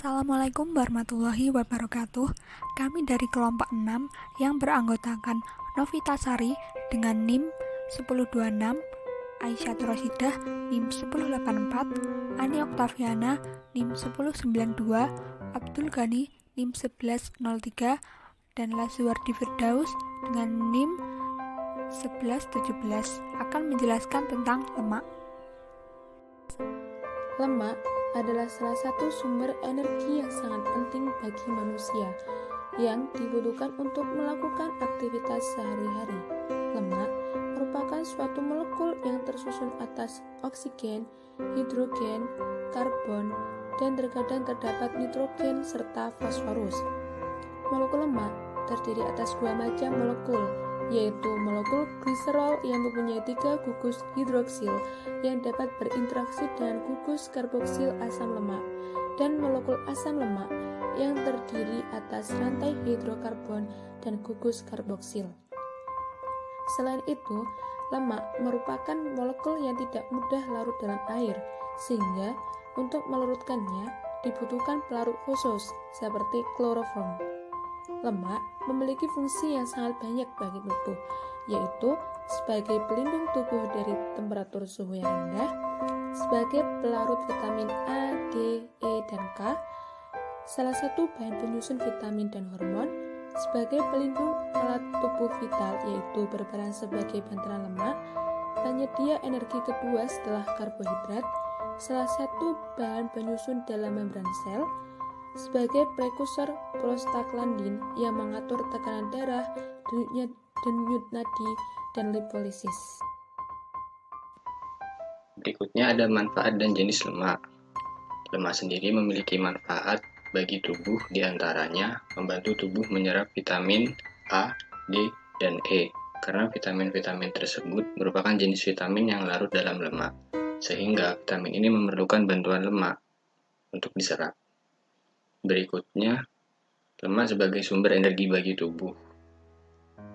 Assalamualaikum warahmatullahi wabarakatuh. Kami dari kelompok 6 yang beranggotakan Novita Sari dengan NIM 1026, Aisyah Rosidah NIM 1084, Ani Oktaviana NIM 1092, Abdul Ghani NIM 1103, dan Lazuardi Firdaus dengan NIM 1117 akan menjelaskan tentang lemak. Lemak adalah salah satu sumber energi yang sangat penting bagi manusia yang dibutuhkan untuk melakukan aktivitas sehari-hari. Lemak merupakan suatu molekul yang tersusun atas oksigen, hidrogen, karbon, dan terkadang terdapat nitrogen serta fosforus. Molekul lemak terdiri atas dua macam molekul, yaitu molekul gliserol yang mempunyai 3 gugus hidroksil yang dapat berinteraksi dengan gugus karboksil asam lemak, dan molekul asam lemak yang terdiri atas rantai hidrokarbon dan gugus karboksil. Selain itu, lemak merupakan molekul yang tidak mudah larut dalam air, sehingga untuk melarutkannya dibutuhkan pelarut khusus seperti kloroform. Lemak memiliki fungsi yang sangat banyak bagi tubuh, yaitu sebagai pelindung tubuh dari temperatur suhu yang rendah, sebagai pelarut vitamin A, D, E, dan K, salah satu bahan penyusun vitamin dan hormon, sebagai pelindung alat tubuh vital yaitu berperan sebagai bantalan lemak, penyedia energi kedua setelah karbohidrat, salah satu bahan penyusun dalam membran sel, sebagai prekursor prostaglandin yang mengatur tekanan darah, denyut nadi, dan lipolisis. Berikutnya ada manfaat dan jenis lemak. Lemak sendiri memiliki manfaat bagi tubuh, diantaranya membantu tubuh menyerap vitamin A, D, dan E, karena vitamin-vitamin tersebut merupakan jenis vitamin yang larut dalam lemak, sehingga vitamin ini memerlukan bantuan lemak untuk diserap. Berikutnya, lemak sebagai sumber energi bagi tubuh.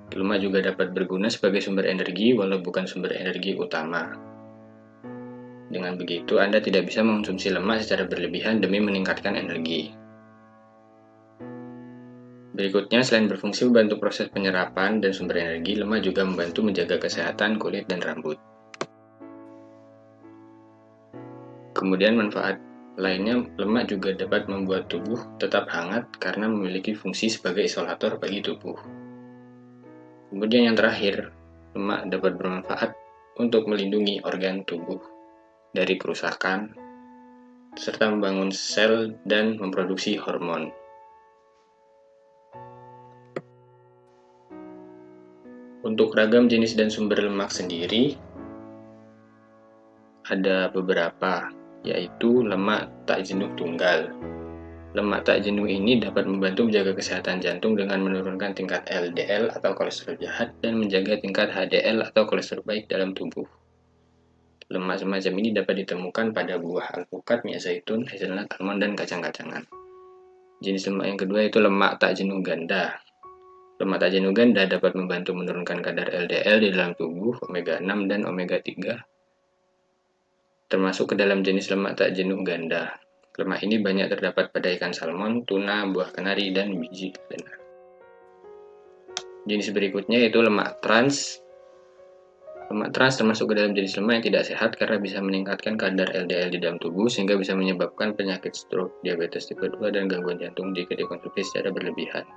Lemak juga dapat berguna sebagai sumber energi walau bukan sumber energi utama. Dengan begitu, Anda tidak bisa mengonsumsi lemak secara berlebihan demi meningkatkan energi. Berikutnya, selain berfungsi membantu proses penyerapan dan sumber energi, lemak juga membantu menjaga kesehatan kulit dan rambut. Kemudian manfaat lainnya, lemak juga dapat membuat tubuh tetap hangat karena memiliki fungsi sebagai isolator bagi tubuh. Kemudian yang terakhir, lemak dapat bermanfaat untuk melindungi organ tubuh dari kerusakan, serta membangun sel dan memproduksi hormon. Untuk ragam jenis dan sumber lemak sendiri, ada beberapa, yaitu lemak tak jenuh tunggal. Lemak tak jenuh ini dapat membantu menjaga kesehatan jantung dengan menurunkan tingkat LDL atau kolesterol jahat dan menjaga tingkat HDL atau kolesterol baik dalam tubuh. Lemak semacam ini dapat ditemukan pada buah alpukat, minyak zaitun, hazelnut, almond, dan kacang-kacangan. Jenis lemak yang kedua itu lemak tak jenuh ganda. Lemak tak jenuh ganda dapat membantu menurunkan kadar LDL di dalam tubuh, omega 6 dan omega 3. Termasuk ke dalam jenis lemak tak jenuh ganda. Lemak ini banyak terdapat pada ikan salmon, tuna, buah kenari, dan biji kelena. Jenis berikutnya yaitu lemak trans. Lemak trans termasuk ke dalam jenis lemak yang tidak sehat karena bisa meningkatkan kadar LDL di dalam tubuh sehingga bisa menyebabkan penyakit stroke, diabetes tipe 2, dan gangguan jantung jika dikonsumsi secara berlebihan.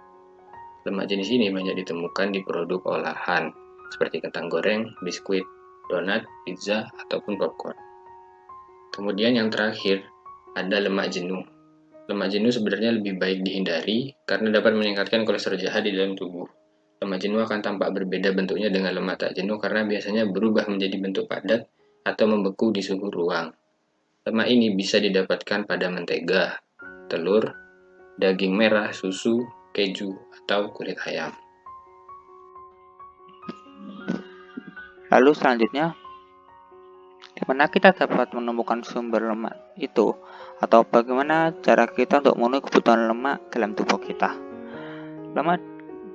Lemak jenis ini banyak ditemukan di produk olahan seperti kentang goreng, biskuit, donat, pizza, ataupun popcorn. Kemudian yang terakhir, ada lemak jenuh. Lemak jenuh sebenarnya lebih baik dihindari karena dapat meningkatkan kolesterol jahat di dalam tubuh. Lemak jenuh akan tampak berbeda bentuknya dengan lemak tak jenuh karena biasanya berubah menjadi bentuk padat atau membeku di suhu ruang. Lemak ini bisa didapatkan pada mentega, telur, daging merah, susu, keju, atau kulit ayam. Lalu selanjutnya, di mana kita dapat menemukan sumber lemak itu, atau bagaimana cara kita untuk memenuhi kebutuhan lemak dalam tubuh kita. Lemak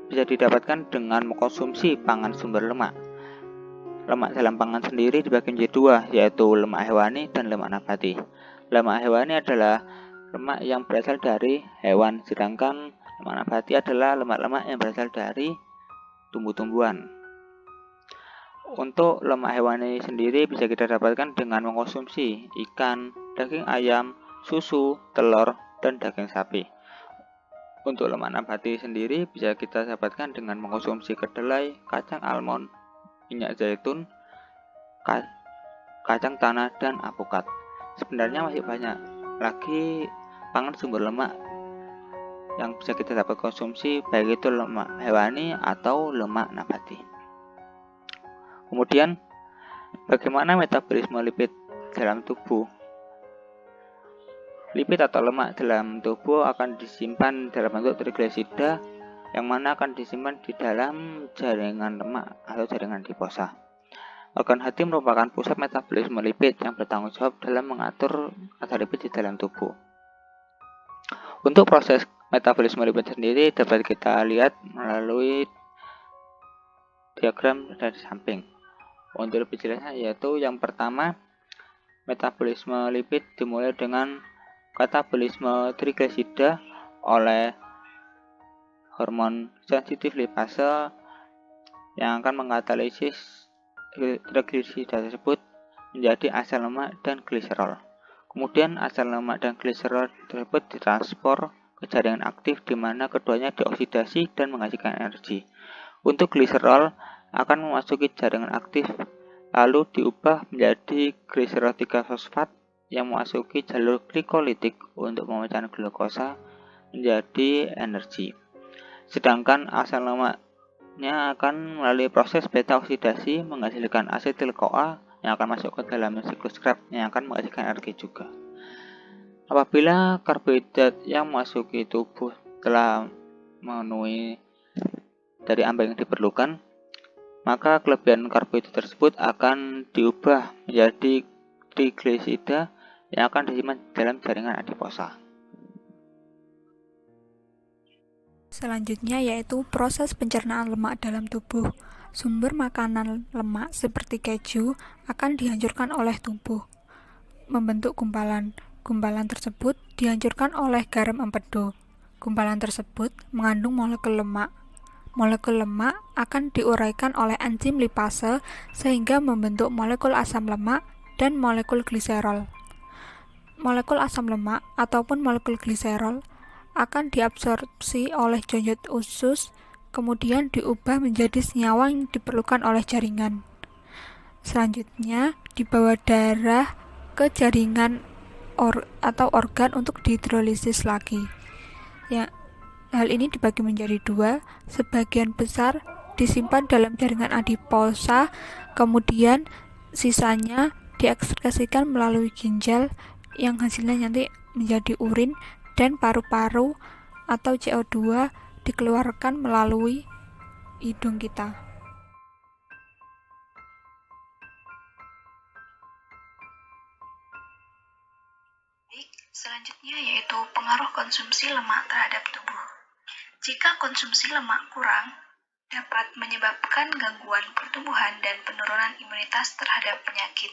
bisa didapatkan dengan mengkonsumsi pangan sumber lemak. Lemak dalam pangan sendiri dibagi menjadi dua, yaitu lemak hewani dan lemak nabati. Lemak hewani adalah lemak yang berasal dari hewan, sedangkan lemak nabati adalah lemak-lemak yang berasal dari tumbuh-tumbuhan. Untuk lemak hewani sendiri bisa kita dapatkan dengan mengkonsumsi ikan, daging ayam, susu, telur, dan daging sapi. Untuk lemak nabati sendiri bisa kita dapatkan dengan mengkonsumsi kedelai, kacang almond, minyak zaitun, kacang tanah, dan alpukat. Sebenarnya masih banyak lagi pangan sumber lemak yang bisa kita dapat konsumsi, baik itu lemak hewani atau lemak nabati. Kemudian, bagaimana metabolisme lipid dalam tubuh? Lipid atau lemak dalam tubuh akan disimpan dalam bentuk triglisida yang mana akan disimpan di dalam jaringan lemak atau jaringan adiposa. Organ hati merupakan pusat metabolisme lipid yang bertanggung jawab dalam mengatur kadar lipid di dalam tubuh. Untuk proses metabolisme lipid sendiri dapat kita lihat melalui diagram dari samping. Untuk lebih jelasnya yaitu yang pertama, metabolisme lipid dimulai dengan katabolisme triglisida oleh hormon sensitif lipase yang akan mengkatalisis triglisida tersebut menjadi asam lemak dan gliserol. Kemudian asam lemak dan gliserol tersebut ditransfer ke jaringan aktif di mana keduanya dioksidasi dan menghasilkan energi. Untuk gliserol akan memasuki jaringan aktif lalu diubah menjadi gliserol 3 fosfat yang memasuki jalur glikolitik untuk memecahkan glukosa menjadi energi. Sedangkan asam lemaknya akan melalui proses beta oksidasi menghasilkan asetil-CoA yang akan masuk ke dalam siklus Krebs yang akan menghasilkan energi juga. Apabila karbohidrat yang memasuki tubuh telah memenuhi dari ambang yang diperlukan, maka kelebihan karbohidrat tersebut akan diubah menjadi triglisida yang akan disimpan dalam jaringan adiposa. Selanjutnya yaitu proses pencernaan lemak dalam tubuh. Sumber makanan lemak seperti keju akan dihancurkan oleh tubuh, membentuk gumpalan. Gumpalan tersebut dihancurkan oleh garam empedu. Gumpalan tersebut mengandung molekul lemak. Molekul lemak akan diuraikan oleh enzim lipase sehingga membentuk molekul asam lemak dan molekul gliserol. Molekul asam lemak ataupun molekul gliserol akan diabsorpsi oleh jonjot usus, kemudian diubah menjadi senyawa yang diperlukan oleh jaringan. Selanjutnya, dibawa darah ke jaringan atau organ untuk dihidrolisis lagi. Ya, hal ini dibagi menjadi dua, sebagian besar disimpan dalam jaringan adiposa, kemudian sisanya diekskretasikan melalui ginjal yang hasilnya nanti menjadi urin, dan paru-paru atau CO2 dikeluarkan melalui hidung kita. Selanjutnya yaitu pengaruh konsumsi lemak terhadap tubuh. Jika konsumsi lemak kurang, dapat menyebabkan gangguan pertumbuhan dan penurunan imunitas terhadap penyakit.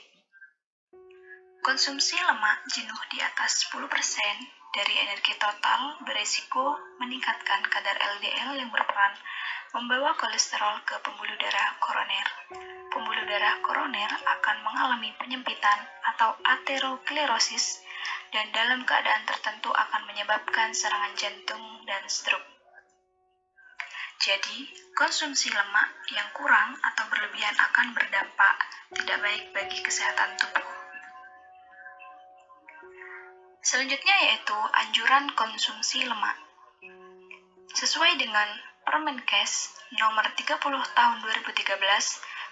Konsumsi lemak jenuh di atas 10% dari energi total beresiko meningkatkan kadar LDL yang berperan membawa kolesterol ke pembuluh darah koroner. Pembuluh darah koroner akan mengalami penyempitan atau aterosklerosis dan dalam keadaan tertentu akan menyebabkan serangan jantung dan stroke. Jadi, konsumsi lemak yang kurang atau berlebihan akan berdampak tidak baik bagi kesehatan tubuh. Selanjutnya yaitu anjuran konsumsi lemak. Sesuai dengan Permenkes nomor 30 tahun 2013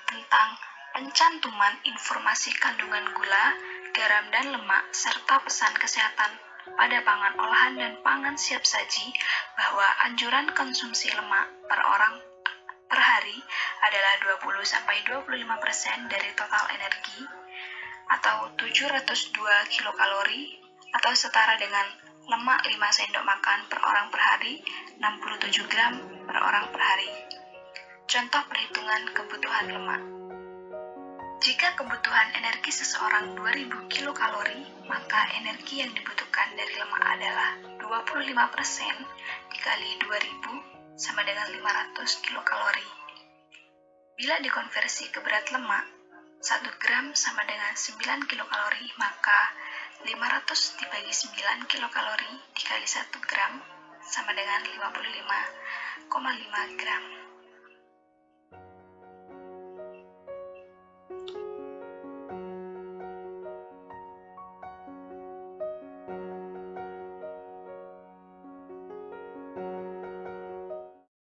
tentang pencantuman informasi kandungan gula, garam dan lemak, serta pesan kesehatan pada pangan olahan dan pangan siap saji bahwa anjuran konsumsi lemak per orang per hari adalah 20-25% dari total energi atau 702 kilokalori atau setara dengan lemak 5 sendok makan per orang per hari, 67 gram per orang per hari. Contoh perhitungan kebutuhan lemak. Jika kebutuhan energi seseorang 2000 kilokalori, maka energi yang dibutuhkan dari lemak adalah 25% dikali 2000 sama dengan 500 kilokalori. Bila dikonversi ke berat lemak, 1 gram sama dengan 9 kilokalori, maka 500 dibagi 9 kilokalori dikali 1 gram sama dengan 55,5 gram.